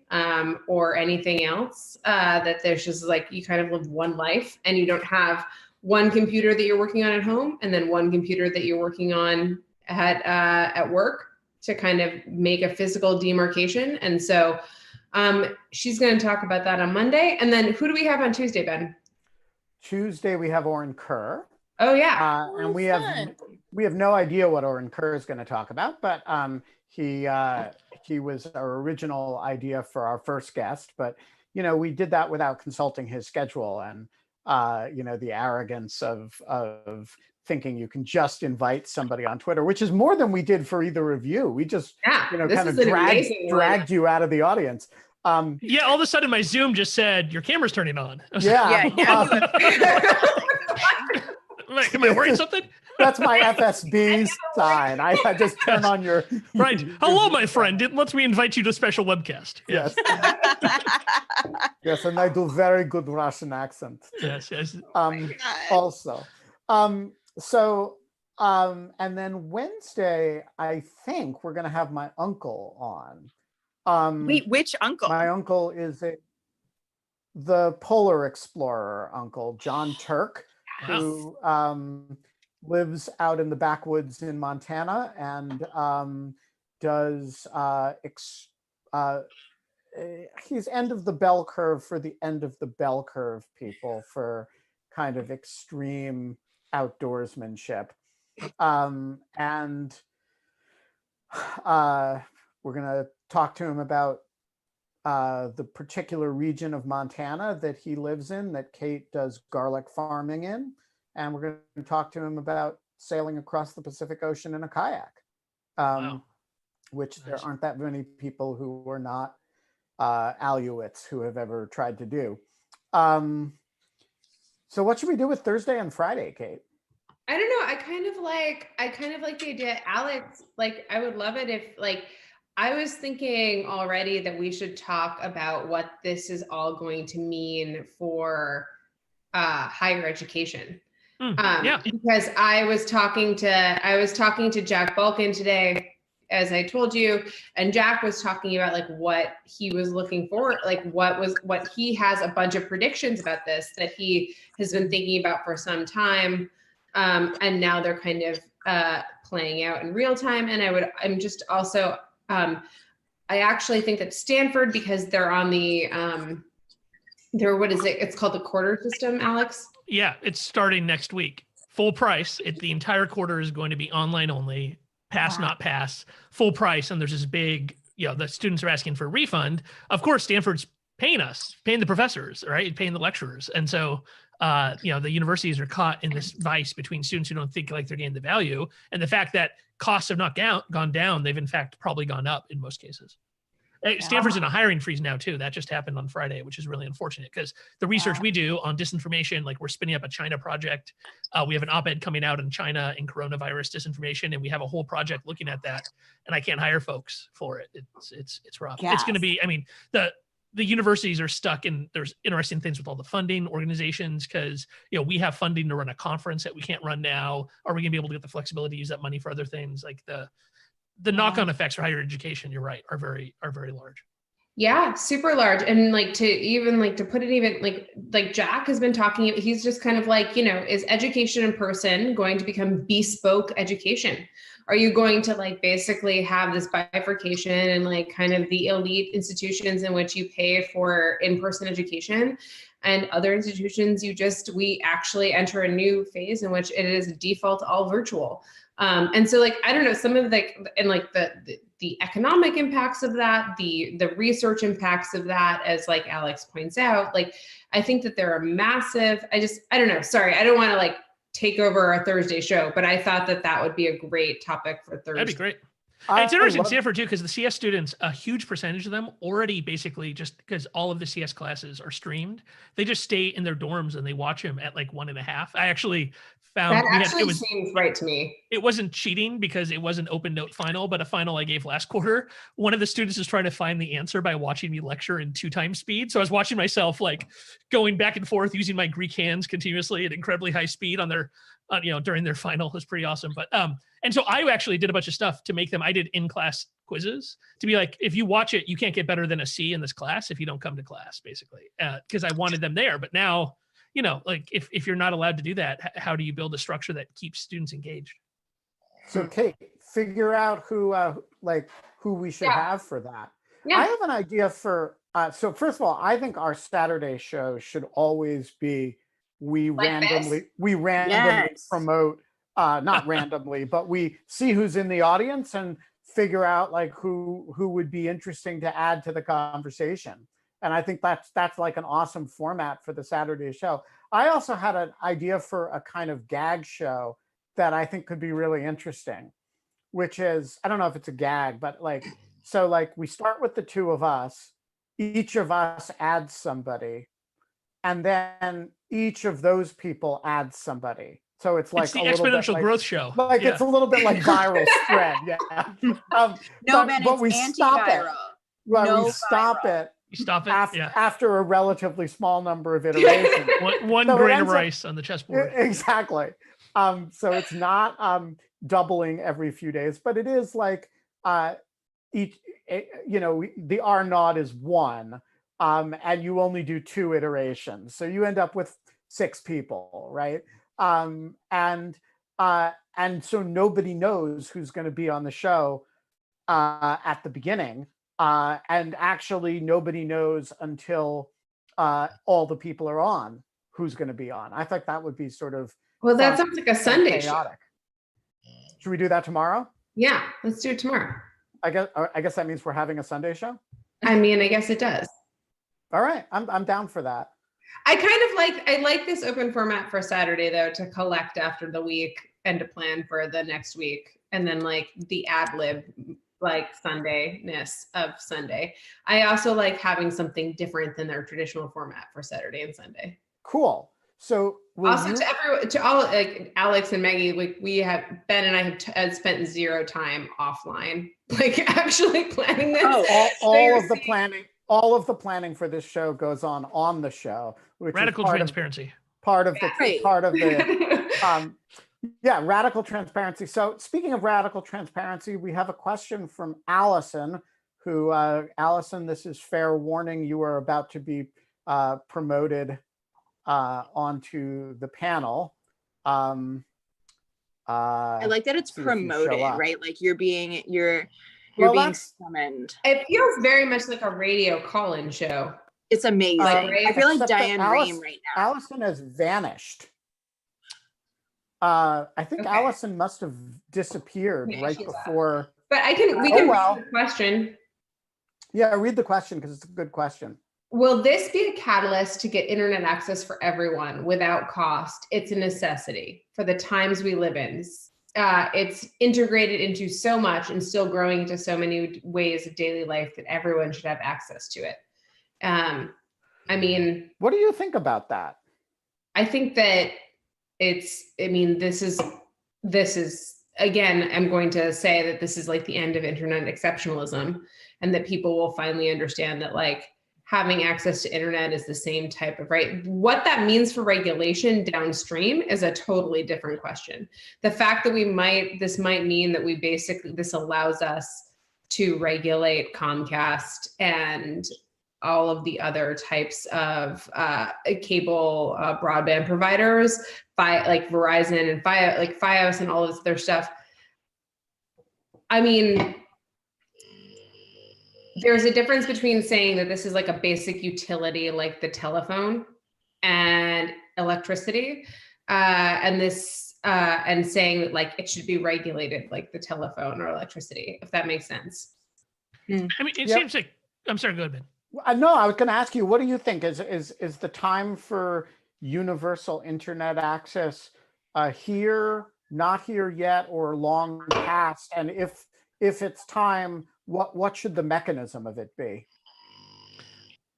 or anything else, that there's just like you kind of live one life and you don't have one computer that you're working on at home and then one computer that you're working on at work to kind of make a physical demarcation. And so she's going to talk about that on Monday. And then who do we have on Tuesday, Ben? Tuesday we have Oren Kerr. Oh yeah. And we have no idea what Oren Kerr is going to talk about, but he was our original idea for our first guest, but we did that without consulting his schedule and the arrogance of thinking you can just invite somebody on Twitter, which is more than we did for either of you. We just kind of dragged you out of the audience. Yeah, all of a sudden my Zoom just said your camera's turning on. I was Yeah. like, am I wearing something? That's my FSB sign. I just turn on your Right. Hello, my friend. It lets me invite you to a special webcast. Yes. Yes, and I do very good Russian accent. Yes. Also. So And then Wednesday, I think we're going to have my uncle on. Wait, which uncle? My uncle is the polar explorer uncle, John Turk, who lives out in the backwoods in Montana and does he's end of the bell curve for the end of the bell curve people for kind of extreme outdoorsmanship. And we're going to talk to him about the particular region of Montana that he lives in, that Kate does garlic farming in. And we're going to talk to him about sailing across the Pacific Ocean in a kayak, which there aren't that many people who are not Aluits who have ever tried to do. So what should we do with Thursday and Friday, Kate? I don't know. I kind of like the idea, Alex, like, I would love it if, like, I was thinking already that we should talk about what this is all going to mean for higher education. Because I was talking to Jack Balkin today, as I told you, and Jack was talking about like what he was looking for, like what he has a bunch of predictions about this that he has been thinking about for some time. And now they're kind of playing out in real time. And I'm just also, I actually think that Stanford, because they're on the, what is it? It's called the quarter system, Alex? Yeah, it's starting next week. Full price. The entire quarter is going to be online only. Pass, not pass, full price. And there's this big, the students are asking for a refund. Of course, Stanford's paying the professors, right? Paying the lecturers. And so, the universities are caught in this vice between students who don't think like they're getting the value and the fact that costs have not gone down. They've in fact probably gone up in most cases. Stanford's in a hiring freeze now too. That just happened on Friday, which is really unfortunate because the research we do on disinformation, like we're spinning up a China project. We have an op-ed coming out in China in coronavirus disinformation, and we have a whole project looking at that. And I can't hire folks for it. It's rough. Yes. It's going to be. I mean, the universities are stuck in. There's interesting things with all the funding organizations because we have funding to run a conference that we can't run now. Are we going to be able to get the flexibility to use that money for other things like the knock-on effects for higher education, you're right, are very large. Yeah, super large. And to put it even like Jack has been talking, he's just kind of like, is education in person going to become bespoke education? Are you going to like basically have this bifurcation and like kind of the elite institutions in which you pay for in-person education and other institutions we actually enter a new phase in which it is default all virtual? And so like, I don't know, some of the economic impacts of that, the research impacts of that, as like Alex points out, like, I think that there are massive, I don't know, sorry, I don't want to like take over our Thursday show, but I thought that would be a great topic for Thursday. That'd be great. It's interesting, Stanford too, because the CS students, a huge percentage of them already basically just because all of the CS classes are streamed, they just stay in their dorms and they watch them at like 1.5. I actually found it seems right to me. It wasn't cheating because it was an open note final, but a final I gave last quarter. One of the students is trying to find the answer by watching me lecture in 2x speed. So I was watching myself like going back and forth using my Greek hands continuously at incredibly high speed on their, during their final. It was pretty awesome. But and so I actually did a bunch of stuff to make them. I did in-class quizzes to be like, if you watch it, you can't get better than a C in this class if you don't come to class, basically, because I wanted them there. But now, like if you're not allowed to do that, how do you build a structure that keeps students engaged? So Kate, figure out who we should have for that. Yeah. I have an idea for, so first of all, I think our Saturday show should always be, we randomly promote, not randomly, but we see who's in the audience and figure out like who would be interesting to add to the conversation. And I think that's like an awesome format for the Saturday show. I also had an idea for a kind of gag show that I think could be really interesting, which is, I don't know if it's a gag, but like, so like we start with the two of us, each of us adds somebody, and then each of those people adds somebody. So it's like it's the exponential growth show. Like it's a little bit like viral spread. Yeah. But we stop it. Well, we stop it. You stop it after a relatively small number of iterations. one grain of rice on the chessboard. Exactly. So it's not doubling every few days, but it is like each, the R naught is 1, and you only do 2 iterations. So you end up with 6 people, right? And so nobody knows who's going to be on the show at the beginning. And actually nobody knows until all the people are on who's going to be on. I think that would be sort of that sounds like a Sunday chaotic. Should we do that tomorrow? Yeah, let's do it tomorrow. I guess that means we're having a Sunday show. I mean, I guess it does. All right, I'm down for that. I like this open format for Saturday though, to collect after the week and to plan for the next week, and then like the ad lib like Sunday-ness of Sunday. I also like having something different than their traditional format for Saturday and Sunday. Cool. So also to all like Alex and Maggie, like Ben and I have spent 0 time offline, like actually planning this. All of the planning for this show goes on the show, which radical is transparency. Part of the radical transparency. So speaking of radical transparency, we have a question from Allison, who Allison, this is fair warning, you are about to be promoted onto the panel. I like that it's promoted, right? Like you're being summoned. It feels very much like a radio call-in show. It's amazing. I feel like Diane Rehm right now. Allison has vanished. I think Allison must have disappeared right before. But we can read the question. Yeah, read the question because it's a good question. Will this be a catalyst to get internet access for everyone without cost? It's a necessity for the times we live in. It's integrated into so much and still growing into so many ways of daily life that everyone should have access to it. I mean, what do you think about that? I think that this is again, I'm going to say that this is like the end of internet exceptionalism, and that people will finally understand that like having access to internet is the same type of right. What that means for regulation downstream is a totally different question. The fact that this might mean that this allows us to regulate Comcast and all of the other types of cable broadband providers, like Verizon and Fios and all of this other stuff. I mean, there's a difference between saying that this is like a basic utility like the telephone and electricity, and saying that like it should be regulated like the telephone or electricity, if that makes sense. I mean, it seems like, I'm sorry, go ahead, Ben. No, I was going to ask you, what do you think is the time for universal internet access here, not here yet, or long past? And if it's time, what should the mechanism of it be?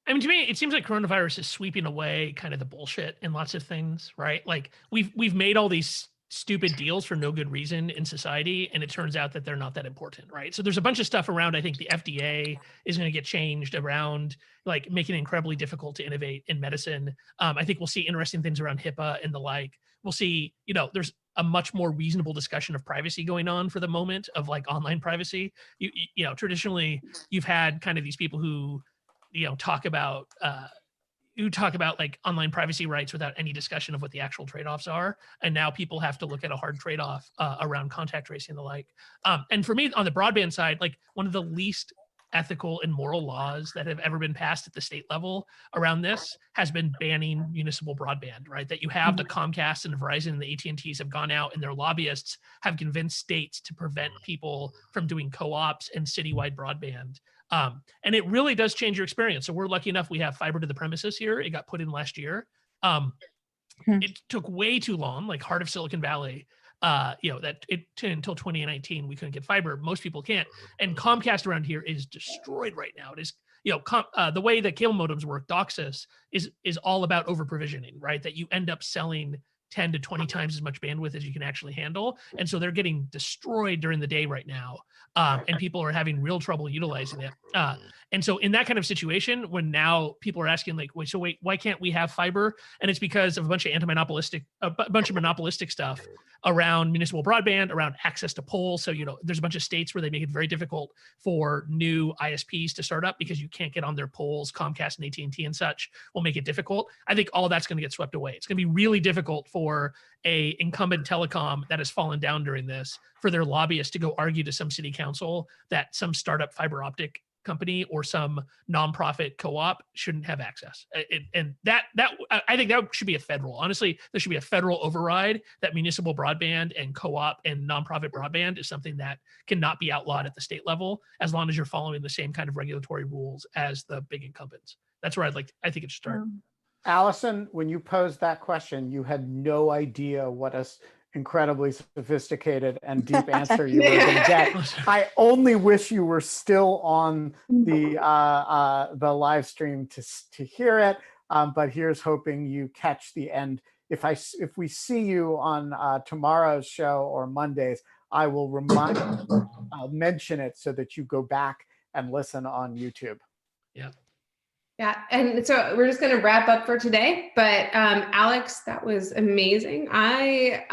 I mean, to me, it seems like coronavirus is sweeping away kind of the bullshit in lots of things, right? Like we've made all these stupid deals for no good reason in society, and it turns out that they're not that important, right? So there's a bunch of stuff around. I think the FDA is going to get changed around, like making it incredibly difficult to innovate in medicine. I think we'll see interesting things around HIPAA and the like. We'll see, there's a much more reasonable discussion of privacy going on for the moment, of like online privacy. Traditionally you've had kind of these people who, talk about like online privacy rights without any discussion of what the actual trade-offs are. And now people have to look at a hard trade-off around contact tracing and the like. And for me, on the broadband side, like one of the least ethical and moral laws that have ever been passed at the state level around this has been banning municipal broadband, right? That you have the Comcast and the Verizon and the AT&Ts have gone out and their lobbyists have convinced states to prevent people from doing co-ops and citywide broadband. And it really does change your experience. So we're lucky enough, we have fiber to the premises here. It got put in last year. It took way too long, like heart of Silicon Valley, until 2019, we couldn't get fiber. Most people can't. And Comcast around here is destroyed right now. It is, the way that cable modems work, DOCSIS is all about over provisioning, right? That you end up selling 10 to 20 times as much bandwidth as you can actually handle. And so they're getting destroyed during the day right now. And people are having real trouble utilizing it. And so in that kind of situation, when now people are asking like, wait, why can't we have fiber? And it's because of a bunch of monopolistic stuff around municipal broadband, around access to poles. So, there's a bunch of states where they make it very difficult for new ISPs to start up because you can't get on their poles. Comcast and AT&T and such will make it difficult. I think all that's going to get swept away. It's going to be really difficult for a incumbent telecom that has fallen down during this for their lobbyists to go argue to some city council that some startup fiber optic company or some nonprofit co-op shouldn't have access. And that I think that should be a federal. Honestly, there should be a federal override that municipal broadband and co-op and nonprofit broadband is something that cannot be outlawed at the state level as long as you're following the same kind of regulatory rules as the big incumbents. That's where I think it should start. Allison, when you posed that question, you had no idea what a incredibly sophisticated and deep answer you were going to get. I only wish you were still on the live stream to hear it. But here's hoping you catch the end. If we see you on tomorrow's show or Mondays, I will I'll mention it so that you go back and listen on YouTube. Yeah. Yeah, and so we're just going to wrap up for today. But Alex, that was amazing. I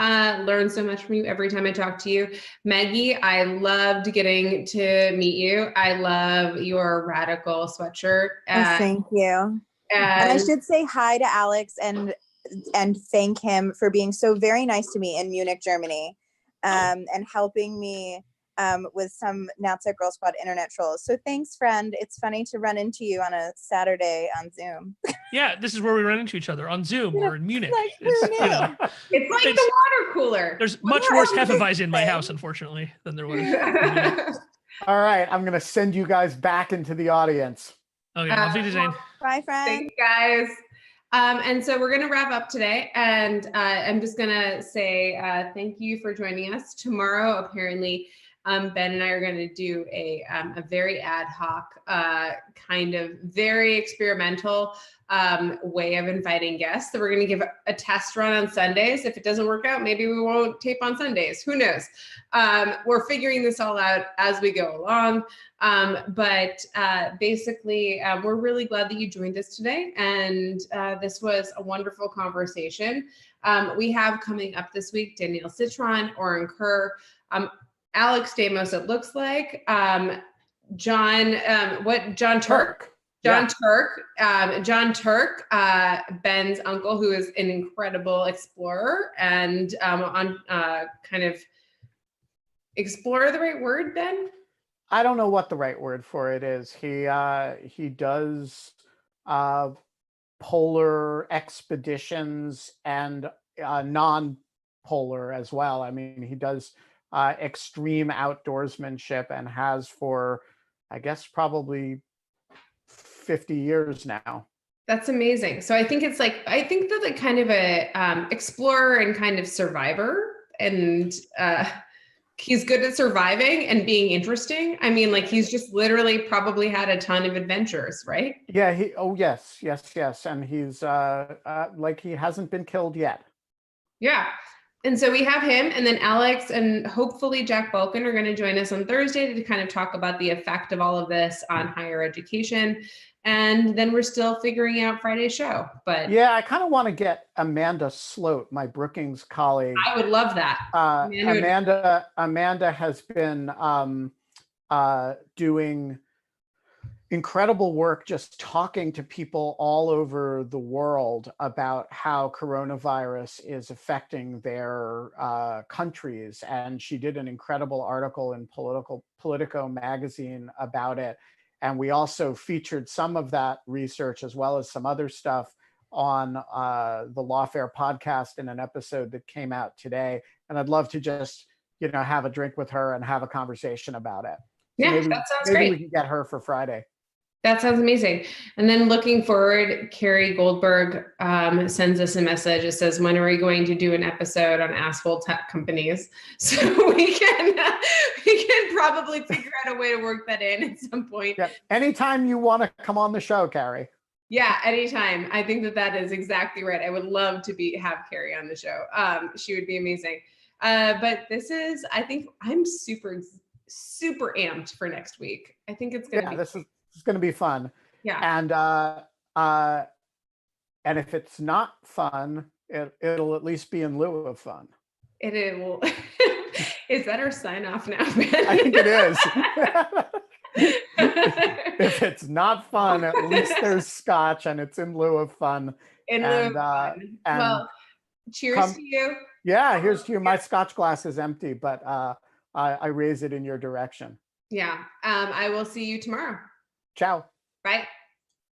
learned so much from you every time I talk to you. Maggie, I loved getting to meet you. I love your radical sweatshirt. Thank you. And I should say hi to Alex and thank him for being so very nice to me in Munich, Germany, and helping me with some Not So Girl Squad internet trolls. So thanks, friend. It's funny to run into you on a Saturday on Zoom. Yeah, this is where we run into each other, on Zoom or in Munich. It's like the water cooler. There's much worse Hefeweizen in my house, unfortunately, than there was. All right, I'm going to send you guys back into the audience. Okay, I'll see you soon. Bye, friends. Thanks, guys. And so we're going to wrap up today, and I'm just going to say thank you for joining us. Tomorrow, apparently, Ben and I are going to do a very ad hoc, kind of very experimental way of inviting guests. So we're going to give a test run on Sundays. If it doesn't work out, maybe we won't tape on Sundays. Who knows? We're figuring this all out as we go along. But basically, we're really glad that you joined us today. And this was a wonderful conversation. We have coming up this week, Danielle Citron, Oren Kerr, Alex Stamos, it looks like, John Turk. John Turk, Ben's uncle, who is an incredible explorer and on kind of explorer, the right word, Ben? I don't know what the right word for it is. He does polar expeditions and non-polar as well. I mean, he does extreme outdoorsmanship and has for, I guess, probably 50 years now. That's amazing. So I think that like kind of a explorer and kind of survivor, and he's good at surviving and being interesting. I mean, like he's just literally probably had a ton of adventures, right? Yeah. Yes. And he's like he hasn't been killed yet. Yeah. And so we have him, and then Alex and hopefully Jack Balkin are going to join us on Thursday to kind of talk about the effect of all of this on higher education. And then we're still figuring out Friday's show. But yeah, I kind of want to get Amanda Sloat, my Brookings colleague. I would love that. Amanda has been doing incredible work just talking to people all over the world about how coronavirus is affecting their countries. And she did an incredible article in Politico magazine about it. And we also featured some of that research as well as some other stuff on the Lawfare podcast in an episode that came out today. And I'd love to just, have a drink with her and have a conversation about it. Yeah, that sounds great. We can get her for Friday. That sounds amazing. And then looking forward, Carrie Goldberg sends us a message. It says, when are we going to do an episode on asshole tech companies? So we can probably figure out a way to work that in at some point. Yeah. Anytime you want to come on the show, Carrie. Yeah, anytime. I think that is exactly right. I would love to have Carrie on the show. She would be amazing. But I think I'm super amped for next week. I think it's gonna be this is gonna be fun. Yeah. And if it's not fun, it'll at least be in lieu of fun. It will. Is that our sign off now, Ben? I think it is. If it's not fun, at least there's scotch and it's in lieu of fun. Fun. Well, cheers to you. Yeah, here's to you. My scotch glass is empty, but I raise it in your direction. Yeah. I will see you tomorrow. Ciao. Bye.